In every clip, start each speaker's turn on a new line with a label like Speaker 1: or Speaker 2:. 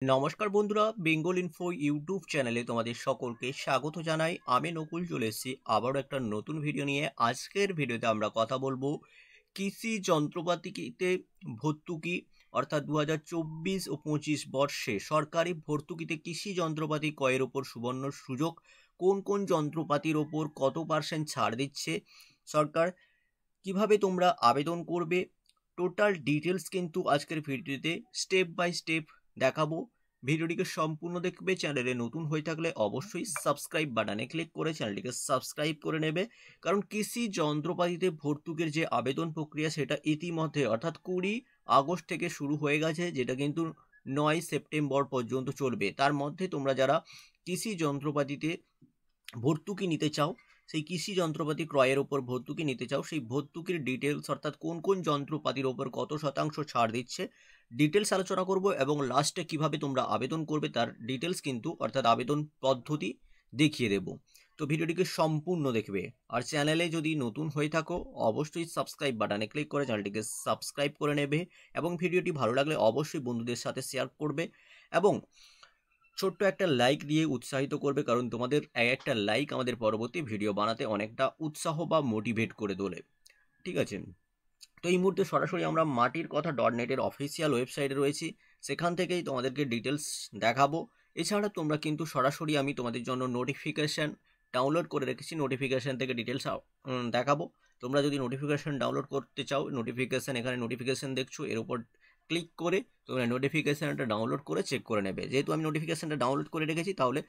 Speaker 1: নমস্কার বন্ধুরা, Bengal info YouTube চ্যানেলে তোমাদের সকলকে স্বাগত জানাই। আমি নকুল চলে এসেছি আবারও একটা নতুন ভিডিও নিয়ে। আজকের ভিডিওতে আমরা কথা বলবো কৃষি যন্ত্রপাতিতে ভর্তুকি, অর্থাৎ 2024 ও 25 বর্ষে সরকারি ভর্তুকিতে কৃষি যন্ত্রপাতি ক্রয়ের ওপর সুবর্ণ সুযোগ। কোন কোন যন্ত্রপাতির ওপর কত পার্সেন্ট ছাড় দিচ্ছে সরকার, কিভাবে তোমরা আবেদন করবে, টোটাল ডিটেলস কিন্তু আজকের ভিডিওতে স্টেপ বাই স্টেপ দেখাবো। ভিডিওটিকে সম্পূর্ণ দেখবে। চ্যানেলে নতুন হয়ে থাকলে অবশ্যই সাবস্ক্রাইব বাটনে ক্লিক করে চ্যানেলটিকে সাবস্ক্রাইব করে নেবে, কারণ কৃষি যন্ত্রপাতিতে ভর্তুকির যে আবেদন প্রক্রিয়া সেটা ইতিমধ্যে অর্থাৎ 20 আগস্ট থেকে শুরু হয়ে গেছে, যেটা কিন্তু 9 সেপ্টেম্বর পর্যন্ত চলবে। তার মধ্যে তোমরা যারা কৃষি যন্ত্রপাতিতে ভর্তুকি নিতে চাও, সেই কৃষি যন্ত্রপাতি ক্রয়ের ওপর ভর্তুকি নিতে চাও, সেই ভর্তুকির ডিটেলস অর্থাৎ কোন কোন যন্ত্রপাতির ওপর কত শতাংশ ছাড় দিচ্ছে ডিটেলস আলোচনা করব, এবং লাস্টে কিভাবে তোমরা আবেদন করবে তার ডিটেলস কিন্তু অর্থাৎ আবেদন পদ্ধতি দেখিয়ে দেব। তো ভিডিওটিকে সম্পূর্ণ দেখবে। আর চ্যানেলে যদি নতুন হয়ে থাকো অবশ্যই সাবস্ক্রাইব বাটনে ক্লিক করে চ্যানেলটিকে সাবস্ক্রাইব করে নেবে, এবং ভিডিওটি ভালো লাগলে অবশ্যই বন্ধুদের সাথে শেয়ার করবে, এবং ছোট্ট একটা লাইক দিয়ে উৎসাহিত করবে, কারণ তোমাদের একটা লাইক আমাদের পরবর্তী ভিডিও বানাতে অনেকটা উৎসাহ বা মোটিভেট করে তোলে। ঠিক আছে, তো এই মুহূর্তে সরাসরি আমরা মাটির কথা .net-এর অফিসিয়াল ওয়েবসাইটে রয়েছি, সেখান থেকেই তোমাদেরকে ডিটেলস দেখাবো। এছাড়া তোমরা কিন্তু সরাসরি আমি তোমাদের জন্য নোটিফিকেশান ডাউনলোড করে রেখেছি, নোটিফিকেশান থেকে ডিটেলস দেখাবো। তোমরা যদি নোটিফিকেশান ডাউনলোড করতে চাও, নোটিফিকেশান এখানে নোটিফিকেশান দেখছো, এর উপর ক্লিক করে তোমরা নোটিফিকেশানটা ডাউনলোড করে চেক করে নেবে। যেহেতু আমি নোটিফিকেশানটা ডাউনলোড করে রেখেছি, তাহলে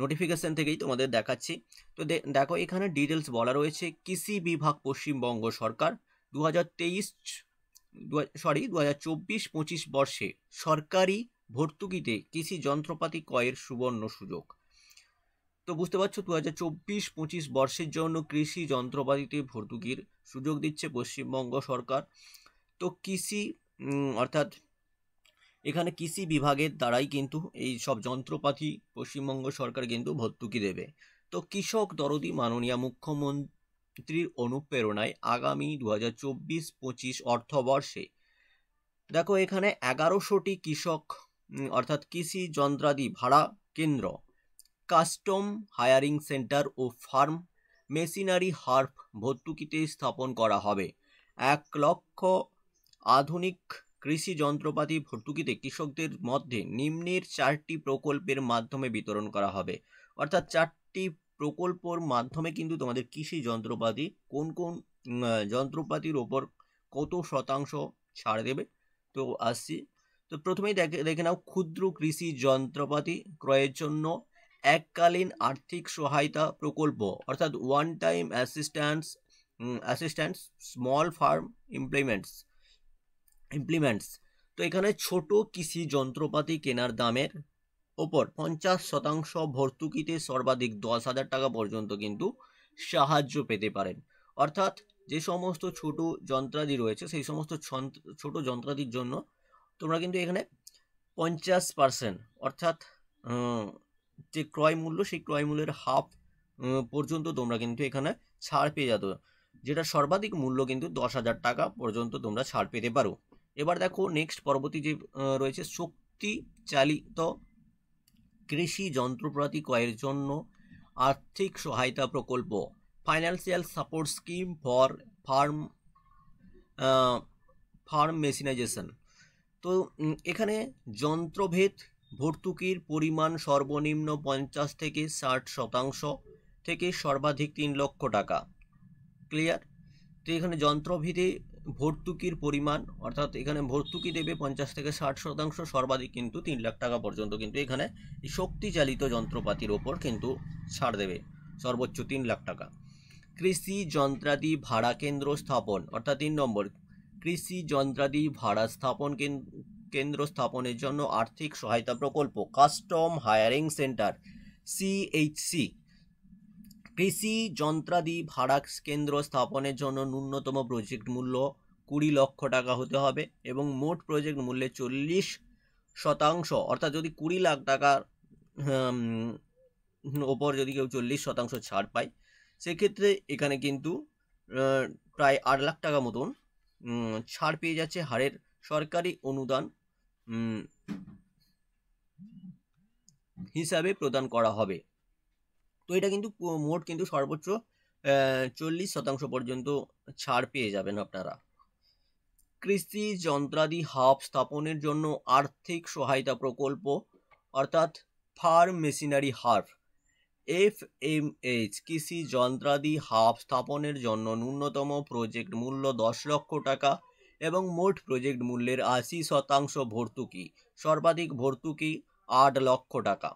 Speaker 1: নোটিফিকেশান থেকেই তোমাদের দেখাচ্ছি। তো দেখো এখানে ডিটেলস বলা রয়েছে, কৃষি বিভাগ পশ্চিমবঙ্গ সরকার 2024-25 বর্ষে সরকারি ভর্তুকিতে কৃষি যন্ত্রপাতি ক্রয়ের সুবর্ণ সুযোগ। তো বুঝতে পারছো, 2024-25 বর্ষের জন্য কৃষি যন্ত্রপাতিতে ভর্তুকির সুযোগ দিচ্ছে পশ্চিমবঙ্গ সরকার। তো কৃষি অর্থাৎ এখানে কৃষি বিভাগের দ্বারাই কিন্তু এই সব যন্ত্রপাতি পশ্চিমবঙ্গ সরকার কিন্তু ভর্তুকি দেবে। তো কৃষক দরদি মাননীয় মুখ্যমন্ত্রীর অনুপ্রেরণায় আগামী 2024-25 অর্থবর্ষে দেখো এখানে 1100টি কৃষক অর্থাৎ কৃষি যন্ত্রাদি ভাড়া কেন্দ্র, কাস্টম হায়ারিং সেন্টার ও ফার্ম মেশিনারি হার্ব ভর্তুকিতে স্থাপন করা হবে। 1 লক্ষ আধুনিক কৃষি যন্ত্রপাতি ভর্তুকিতে কৃষকদের মধ্যে নিম্নের 4টি প্রকল্পের মাধ্যমে বিতরণ করা হবে। অর্থাৎ 4টি প্রকল্পের মাধ্যমে কিন্তু তোমাদের কৃষি যন্ত্রপাতি কোন কোন যন্ত্রপাতির ওপর কত শতাংশ ছাড় দেবে। তো আসছি, তো প্রথমেই দেখে নাও, ক্ষুদ্র কৃষি যন্ত্রপাতি ক্রয়ের জন্য এককালীন আর্থিক সহায়তা প্রকল্প, অর্থাৎ one time assistance small farm implements. তো এখানে ছোট কৃষি যন্ত্রপাতি কেনার দামের ওপর 50% ভর্তুকিতে সর্বাধিক 10,000 টাকা পর্যন্ত কিন্তু সাহায্য পেতে পারেন। অর্থাৎ যে সমস্ত ছোট যন্ত্রাদি রয়েছে, সেই সমস্ত ছোট যন্ত্রাদির জন্য তোমরা কিন্তু এখানে 50% অর্থাৎ যে ক্রয় মূল্য, সেই ক্রয় মূল্যের হাফ পর্যন্ত তোমরা কিন্তু এখানে ছাড় পেয়ে যেত, যেটা সর্বাধিক মূল্য কিন্তু 10,000 টাকা পর্যন্ত তোমরা ছাড় পেতে পারো। এবার দেখো নেক্সট পরবর্তী যে রয়েছে, শক্তি চালিত কৃষি যন্ত্রপাতি ক্রয়ের জন্য আর্থিক সহায়তা প্রকল্প, financial support scheme for farm mechanisation. তো এখানে যন্ত্রভেদ ভর্তুকির পরিমাণ সর্বনিম্ন 50 থেকে 60% থেকে সর্বাধিক 3 লক্ষ টাকা। ক্লিয়ার? তো এখানে যন্ত্রভেদে ভর্তুকির পরিমাণ অর্থাৎ এখানে ভর্তুকি দেবে 50 থেকে 60%, সর্বাধিক কিন্তু 3 লাখ টাকা পর্যন্ত কিন্তু এখানে এই শক্তিচালিত যন্ত্রপাতির ওপর কিন্তু ছাড় দেবে, সর্বোচ্চ 3 লাখ টাকা। কৃষি যন্ত্রাদি ভাড়া কেন্দ্র স্থাপন, অর্থাৎ 3 নম্বর, কৃষি যন্ত্রাদি ভাড়া কেন্দ্র স্থাপনের জন্য আর্থিক সহায়তা প্রকল্প, কাস্টম হায়ারিং সেন্টার CHC। কৃষি যন্ত্রাদি ভাড়া কেন্দ্র স্থাপনের জন্য ন্যূনতম প্রজেক্ট মূল্য 20 লক্ষ টাকা হতে হবে, এবং মোট প্রজেক্ট মূল্যের 40% অর্থাৎ যদি 20 লাখ টাকার ওপর যদি কেউ 40% ছাড় পায়, সেক্ষেত্রে এখানে কিন্তু প্রায় 8 লাখ টাকা মতন ছাড় পেয়ে যাচ্ছে হারের সরকারি অনুদান হিসাবে প্রদান করা হবে। তো এটা কিন্তু মোট কিন্তু সর্বোচ্চ 40% পর্যন্ত ছাড় পেয়ে যাবেন আপনারা। কৃষি যন্ত্রাদি হাব স্থাপনের জন্য আর্থিক সহায়তা প্রকল্প অর্থাৎ ফার্ম মেশিনারি হাব FMH কৃষি যন্ত্রাদি হাব স্থাপনের জন্য ন্যূনতম প্রজেক্ট মূল্য 10 লক্ষ টাকা এবং মোট প্রজেক্ট মূল্যের 80% ভর্তুকি, সর্বাধিক ভর্তুকি 8 লক্ষ টাকা।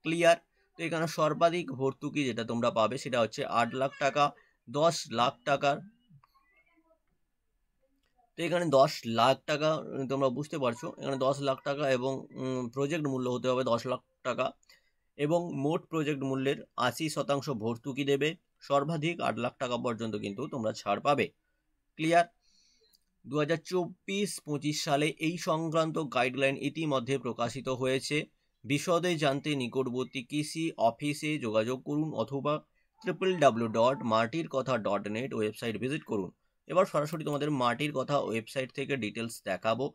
Speaker 1: ক্লিয়ার? তো এখানে সর্বাধিক ভর্তুকি যেটা তোমরা পাবে সেটা হচ্ছে 8 লাখ টাকা, 10 লাখ টাকার। তো এখানে 10 লাখ টাকা তোমরা বুঝতে পারছো, এখানে 10 লাখ টাকা এবং প্রজেক্ট মূল্য হতে হবে 10 লাখ টাকা এবং মোট প্রজেক্ট মূল্যের 80% ভর্তুকি দেবে, সর্বাধিক 8 লাখ টাকা পর্যন্ত কিন্তু তোমরা ছাড় পাবে। ক্লিয়ার? 2024-25 সালে এই সংক্রান্ত গাইডলাইন ইতিমধ্যে প্রকাশিত হয়েছে। বিশদে জানতে নিকটবর্তী কৃষি অফিসে যোগাযোগ করুন অথবা www.martirkotha.net ওয়েবসাইট ভিজিট করুন। এবার সরাসরি তোমাদের মাটির কথা ওয়েবসাইট থেকে ডিটেলস দেখাবো।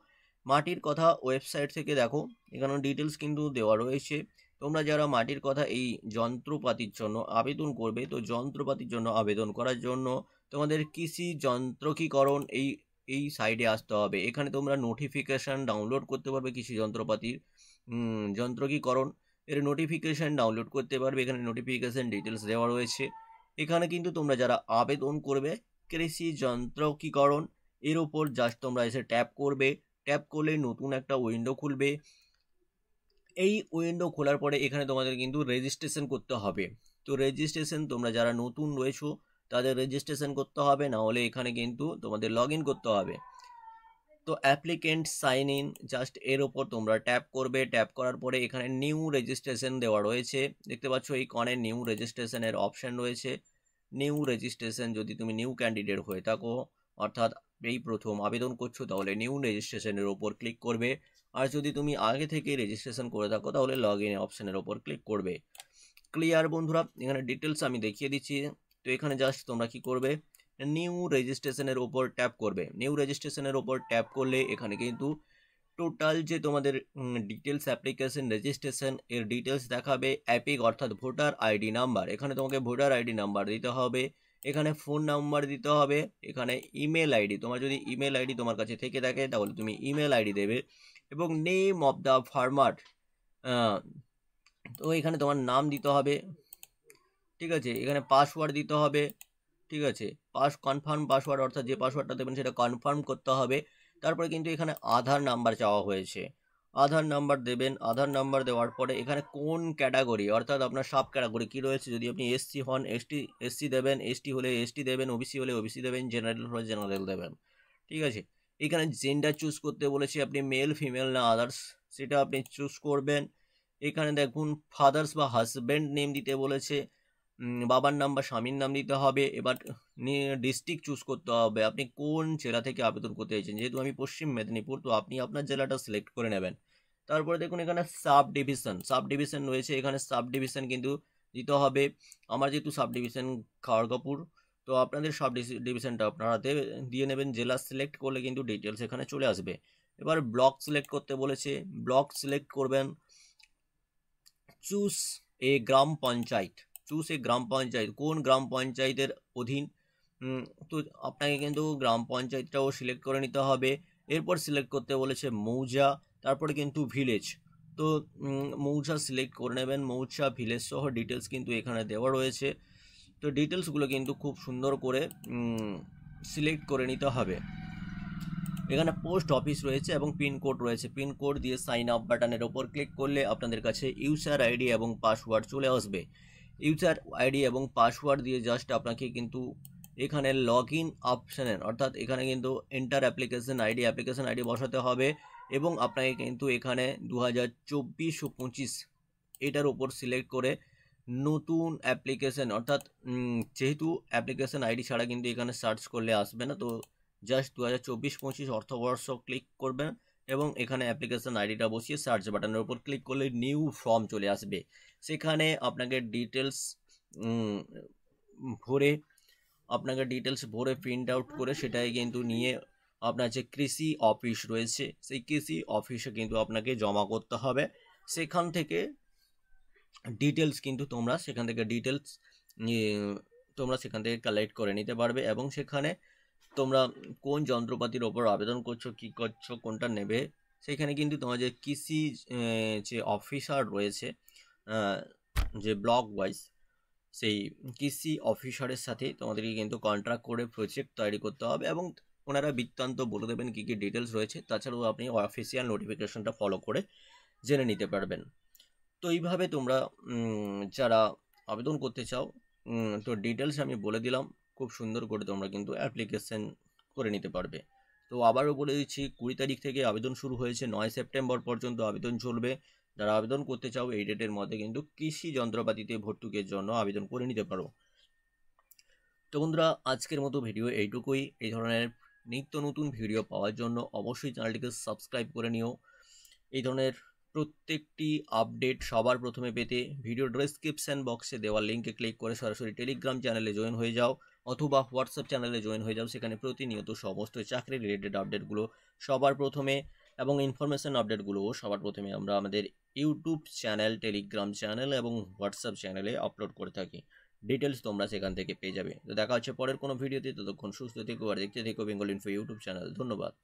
Speaker 1: মাটির কথা ওয়েবসাইট থেকে দেখো, এখানে ডিটেলস কিন্তু দেওয়া রয়েছে। তোমরা যারা মাটির কথা এই যন্ত্রপাতির জন্য আবেদন করবে, তো যন্ত্রপাতির জন্য আবেদন করার জন্য তোমাদের কৃষি যন্ত্রকীকরণ এই সাইডে আসতে হবে। এখানে তোমরা নোটিফিকেশান ডাউনলোড করতে পারবে কৃষি যন্ত্রপাতির যন্ত্রকীকরণ এর নোটিফিকেশান ডাউনলোড করতে পারবে। এখানে নোটিফিকেশান ডিটেলস দেওয়া রয়েছে। এখানে কিন্তু তোমরা যারা আবেদন করবে কৃষি যন্ত্রকীকরণ এর উপর জাস্ট তোমরা এসে ট্যাপ করবে। ট্যাপ করলে নতুন একটা উইন্ডো খুলবে। এই উইন্ডো খোলার পরে এখানে তোমাদের কিন্তু রেজিস্ট্রেশন করতে হবে। তো রেজিস্ট্রেশন তোমরা যারা নতুন রয়েছো তাদের রেজিস্ট্রেশন করতে হবে, না হলে এখানে কিন্তু তোমাদের লগ ইন করতে হবে। তো অ্যাপ্লিকেন্ট সাইন ইন জাস্ট এর ওপর তোমরা ট্যাপ করবে। ট্যাপ করার পরে এখানে নিউ রেজিস্ট্রেশন দেওয়া রয়েছে, দেখতে পাচ্ছ এই কর্নারে নিউ রেজিস্ট্রেশনের অপশান রয়েছে। নিউ রেজিস্ট্রেশন যদি তুমি নিউ ক্যান্ডিডেট হয়ে থাকো, অর্থাৎ এই প্রথম আবেদন করছো, তাহলে নিউ রেজিস্ট্রেশনের ওপর ক্লিক করবে। আর যদি তুমি আগে থেকে রেজিস্ট্রেশন করে থাকো তাহলে লগ ইন অপশানের ওপর ক্লিক করবে। ক্লিয়ার বন্ধুরা? এখানে ডিটেলস আমি দেখিয়ে দিচ্ছি। তো এখানে জাস্ট তোমরা কি করবে, নিউ রেজিস্ট্রেশনের ওপর ট্যাপ করবে। নিউ রেজিস্ট্রেশনের ওপর ট্যাপ করলে এখানে কিন্তু টোটাল যে তোমাদের ডিটেলস অ্যাপ্লিকেশন রেজিস্ট্রেশন এর ডিটেলস দেখাবে। অ্যাপিক অর্থাৎ ভোটার আইডি নাম্বার, এখানে তোমাকে ভোটার আইডি নাম্বার দিতে হবে। এখানে ফোন নাম্বার দিতে হবে। এখানে ইমেল আইডি, তোমার যদি ইমেল আইডি তোমার কাছে থেকে থাকে তাহলে তুমি ইমেল আইডি দেবে এবং নেম অফ দ্য ফার্মার, তো এখানে তোমার নাম দিতে হবে। ঠিক আছে? এখানে পাসওয়ার্ড দিতে হবে। ঠিক আছে? কনফার্ম পাসওয়ার্ড, অর্থাৎ যে পাসওয়ার্ডটা দেবেন সেটা কনফার্ম করতে হবে। তারপরে কিন্তু এখানে আধার নাম্বার চাওয়া হয়েছে, আধার নাম্বার দেবেন। আধার নাম্বার দেওয়ার পরে এখানে কোন ক্যাটাগরি, অর্থাৎ আপনার সাব ক্যাটাগরি কী রয়েছে, যদি আপনি এসসি হন এসসি দেবেন, এসটি হলে এসটি দেবেন, ওবিসি হলে ওবিসি দেবেন, জেনারেল হলে জেনারেল দেবেন। ঠিক আছে? এখানে জেন্ডার চুজ করতে বলেছি, আপনি মেল ফিমেল না আদার্স সেটা আপনি চুজ করবেন। এখানে দেখুন ফাদার্স বা হাজব্যান্ড নেম দিতে বলেছে, বাবার নাম বা স্বামীর নাম দিতে হবে। এবার ডিস্ট্রিক্ট চুজ করতে হবে, আপনি কোন জেলা থেকে আবেদন করতে চাইছেন। যেহেতু আমি পশ্চিম মেদিনীপুর, তো আপনি আপনার জেলাটা সিলেক্ট করে নেবেন। তারপরে দেখুন এখানে সাব ডিভিশন রয়েছে, এখানে সাব ডিভিশন কিন্তু দিতে হবে। আমার যেহেতু সাব ডিভিশন খড়গপুর, তো আপনাদের সাব ডিভিশনটা আপনারা দিয়ে নেবেন। জেলা সিলেক্ট করলে কিন্তু ডিটেলস এখানে চলে আসবে। এবার ব্লক সিলেক্ট করতে বলেছে, ব্লক সিলেক্ট করবেন। চুজ এ গ্রাম পঞ্চায়েত, কোন গ্রাম পঞ্চায়েতের অধীন, তো আপনাকে কিন্তু গ্রাম পঞ্চায়েতটাও সিলেক্ট করে নিতে হবে। এরপর সিলেক্ট করতে বলেছে মৌজা, তারপরে কিন্তু ভিলেজ। তো মৌজা সিলেক্ট করে নেবেন। মৌজা ভিলেজ সহ ডিটেলস কিন্তু এখানে দেওয়া রয়েছে। তো ডিটেলসগুলো কিন্তু খুব সুন্দর করে সিলেক্ট করে নিতে হবে। এখানে পোস্ট অফিস রয়েছে এবং পিনকোড রয়েছে। পিনকোড দিয়ে সাইন আপ বাটনের ওপর ক্লিক করলে আপনাদের কাছে ইউজার আইডি এবং পাসওয়ার্ড চলে আসবে। ইউজার আইডি এবং পাসওয়ার্ড দিয়ে জাস্ট আপনাকে কিন্তু এখানে লগ ইন অপশানের, অর্থাৎ এখানে কিন্তু এন্টার অ্যাপ্লিকেশন আইডি বসাতে হবে এবং আপনাকে কিন্তু এখানে 2024 ও 25 এটার ওপর সিলেক্ট করে নতুন অ্যাপ্লিকেশন, অর্থাৎ যেহেতু অ্যাপ্লিকেশন আইডি ছাড়া কিন্তু এখানে সার্চ করলে আসবে না, তো জাস্ট 2024-25 অর্থবর্ষ ক্লিক করবেন এবং এখানে অ্যাপ্লিকেশন আইডিটা বসিয়ে সার্চ বাটনের উপর ক্লিক করলে নিউ ফর্ম চলে আসবে। সেখানে আপনাকে ডিটেলস ভরে প্রিন্ট আউট করে সেটাই কিন্তু নিয়ে আপনার যে কৃষি অফিস রয়েছে সেই কৃষি অফিসে কিন্তু আপনাকে জমা করতে হবে। সেখান থেকে ডিটেলস কিন্তু তোমরা সেখান থেকে তোমরা সেখান থেকে কালেক্ট করে নিতে পারবে, এবং সেখানে তোমরা কোন যন্ত্রপাতির ওপর আবেদন করছো, কি করছো, কোনটা নেবে, সেখানে কিন্তু তোমার যে কৃষি যে অফিসার রয়েছে, যে ব্লক ওয়াইজ, সেই কৃষি অফিসারের সাথে তোমাদেরকে কিন্তু কন্ট্রাক্ট করে প্রজেক্ট তৈরি করতে হবে, এবং ওনারা বৃত্তান্ত বলে দেবেন কী কী ডিটেলস রয়েছে। তাছাড়াও আপনি অফিসিয়াল নোটিফিকেশনটা ফলো করে জেনে নিতে পারবেন। তো এইভাবে তোমরা যারা আবেদন করতে চাও, তো ডিটেলস আমি বলে দিলাম, খুব সুন্দর করে তোমরা কিন্তু অ্যাপ্লিকেশন করে নিতে পারবে। তো আবারও বলে দিচ্ছি, 20 তারিখ থেকে আবেদন শুরু হয়েছে, 9 সেপ্টেম্বর পর্যন্ত আবেদন চলবে। যারা আবেদন করতে চাও এই ডেটের মধ্যে কিন্তু কৃষি যন্ত্রপাতিতে ভর্তুকির জন্য আবেদন করে নিতে পারো। তো বন্ধুরা, আজকের মতো ভিডিও এইটুকুই। এই ধরনের নিত্য নতুন ভিডিও পাওয়ার জন্য অবশ্যই চ্যানেলটিকে সাবস্ক্রাইব করে নিও। এই ধরনের প্রত্যেকটি আপডেট সবার প্রথমে পেতে ভিডিও ডেসক্রিপশন বক্সে দেওয়া লিঙ্কে ক্লিক করে সরাসরি টেলিগ্রাম চ্যানেলে জয়েন হয়ে যাও, অথবা হোয়াটসঅ্যাপ চ্যানেলে জয়েন হয়ে যাও। সেখানে প্রতিনিয়ত সমস্ত চাকরি রিলেটেড আপডেটগুলো সবার প্রথমে, এবং ইনফরমেশন আপডেটগুলোও সবার প্রথমে আমরা আমাদের ইউটিউব চ্যানেল, টেলিগ্রাম চ্যানেল এবং হোয়াটসঅ্যাপ চ্যানেলে আপলোড করে থাকি। ডিটেলস তোমরা সেখান থেকে পেয়ে যাবে। তো দেখা হচ্ছে পরের কোনো ভিডিওতে। ততক্ষণ সুস্থ থেকো আর দেখতে থেকো বেঙ্গল ইনফো ইউটিউব চ্যানেল। ধন্যবাদ।